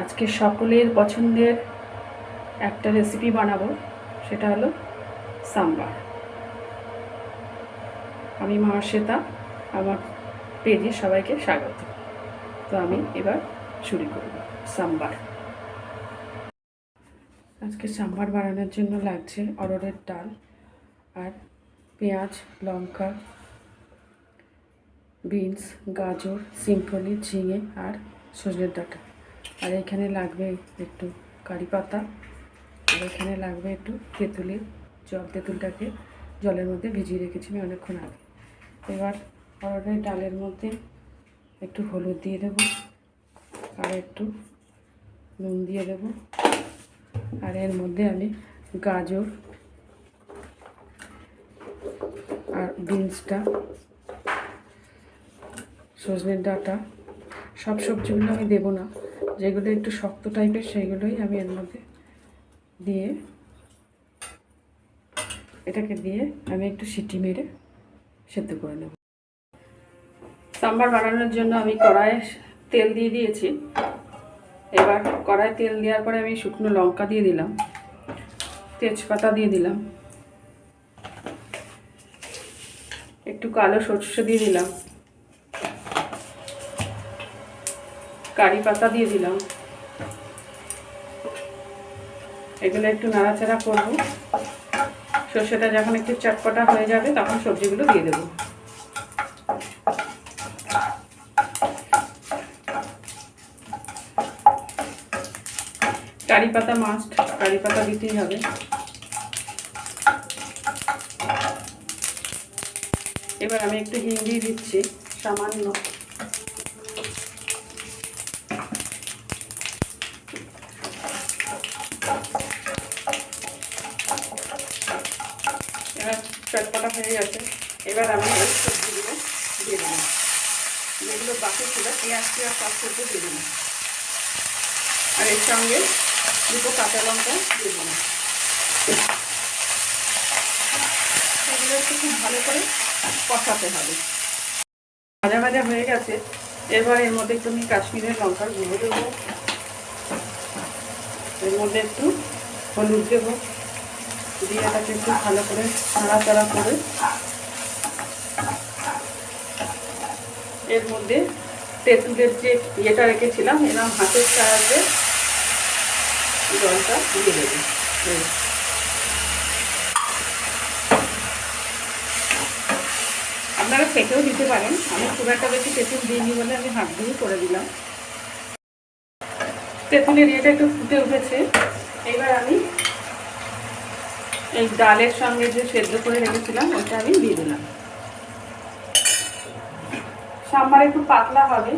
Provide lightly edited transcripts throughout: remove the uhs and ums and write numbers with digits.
আজকে সকলের পছন্দের একটা রেসিপি বানাবো, সেটা হলো সাম্বার। আমি মহাশ্বেতা, আমার পেজে সবাইকে স্বাগত। তো আমি এবার শুরু করব সাম্বার। আজকে সাম্বার বানানোর জন্য লাগছে অরহরের ডাল আর পেঁয়াজ, লঙ্কা, বিনস, গাজর, সিম্পলি, ঝিঙে আর সজনের ডাঁটা। আর এখানে লাগবে একটু কারি পাতা, আর এখানে লাগবে একটু তেঁতুলের জল। তেঁতুলটাকে জলের মধ্যে ভিজিয়ে রেখেছি আমি অনেকক্ষণ আগে। এবার অরহরের ডালের মধ্যে একটু হলুদ দিয়ে দেব, আর একটু নুন দিয়ে দেব, আর এর মধ্যে আমি গাজর আর বিনসটা, সজনের ডাঁটা, সব সবজিগুলো আমি দেবো না, যেগুলো একটু শক্ত টাইপের সেইগুলোই আমি এর মধ্যে দিয়ে এটাকে দিয়ে আমি একটু সিটি মেরে সেদ্ধ করে নেব। সাম্বার বানানোর জন্য আমি কড়াইয়ে তেল দিয়ে দিয়েছি। এবার কড়াইয়ে তেল দেওয়ার পরে আমি শুকনো লঙ্কা দিয়ে দিলাম, তেজপাতা দিয়ে দিলাম, একটু কালো সরষে দিয়ে দিলাম, কারি পাতা দিয়ে দিলাম। এগুলো একটু নাড়াচাড়া করব। সর্ষেটা যখন একটু চটপটা হয়ে যাবে তখন সবজিগুলো দিয়ে দেব। কারি পাতা মাস্ট, কারি পাতা দিতেই হবে। এবার আমি একটু হিং দিয়ে দিচ্ছি সামান্য। এবার চটপটা হয়ে গেছে। এবার আমি এই সবজিগুলো দিয়ে দিলাম, যেগুলো বাকি ছিল পেঁয়াজ সব সবজি দিয়ে দিলাম, আর এর সঙ্গে দুটো কাঁচা লঙ্কা দিয়ে দিলাম। সেগুলো একটু খুব ভালো করে কষাতে হবে। ভাজা ভাজা হয়ে গেছে। এবার এর মধ্যে একটু আমি কাশ্মীরের লঙ্কার গুঁড়ো দেবো, এর মধ্যে একটু হলুদ দেবো, দিয়ে এটাকে একটু ভালো করে নাড়াচাড়া করে এর মধ্যে তেঁতুলের যে ইয়েটা রেখেছিলাম এরকম হাতের সাহায্যে জলটা দিয়ে দেবো। আপনারা ফেটেও দিতে পারেন, আমি খুব একটা বেশি তেঁতুল দিইনি বলে আমি হাত দিয়ে করে দিলাম। তেঁতুলের ইয়েটা একটু ফুটে উঠেছে। এবার আমি এই ডালের সঙ্গে যে সেদ্ধ করে রেখেছিলাম ওটা আমি দিয়ে দিলাম। সাম্বার একটু পাতলা হবে,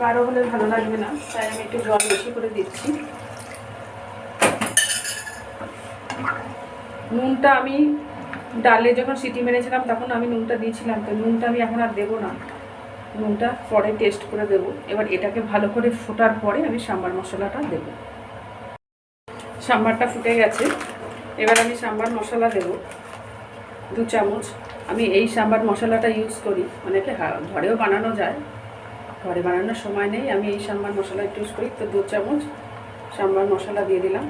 গাঢ় হলে ভালো লাগবে না, তাই আমি একটু জল বেশি করে দিচ্ছি। নুনটা আমি ডালে যখন সিটি মেরেছিলাম তখন আমি নুনটা দিয়েছিলাম, তো নুনটা আমি এখন আর দেবো না, নুনটা পরে টেস্ট করে দেবো। এবার এটাকে ভালো করে ফোটার পরে আমি সাম্বার মশলাটা দেবো। সাম্বারটা ফুটে গেছে। এবার আমি সাম্বার মশলা দেব 2 চামচ। আমি এই সাম্বার মশলাটা ইউজ করি, অনেকে ঘরেও বানানো যায়, ঘরে বানানোর সময় নেই, আমি এই সাম্বার মশলা ইউজ করি। তো 2 চামচ সাম্বার মশলা দিয়ে দিলাম।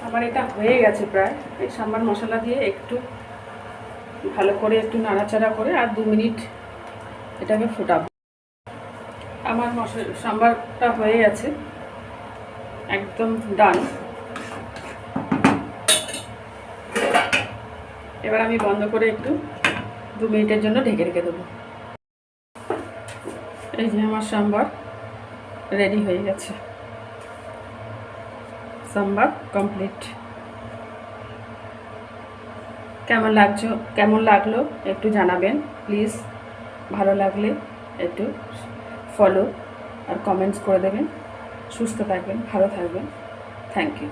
আমার এটা হয়ে গেছে প্রায়। এই সাম্বার মশলা দিয়ে একটু ভালো করে একটু নাড়াচাড়া করে আর 2 মিনিট এটাকে ফোটাবো। আমার সাম্বারটা হয়ে গেছে, একদম ডান। এবার আমি বন্ধ করে একটু 2 মিনিটের জন্য ঢেকে রেখে দেবো। এই যে আমার সাম্বার রেডি হয়ে গেছে। সাম্বার কমপ্লিট। কেমন লাগলো একটু জানাবেন প্লিজ। ভালো লাগলে একটু ফলো আর কমেন্টস করে দেবেন। সুস্থ থাকবেন, ভালো থাকবেন। Thank you.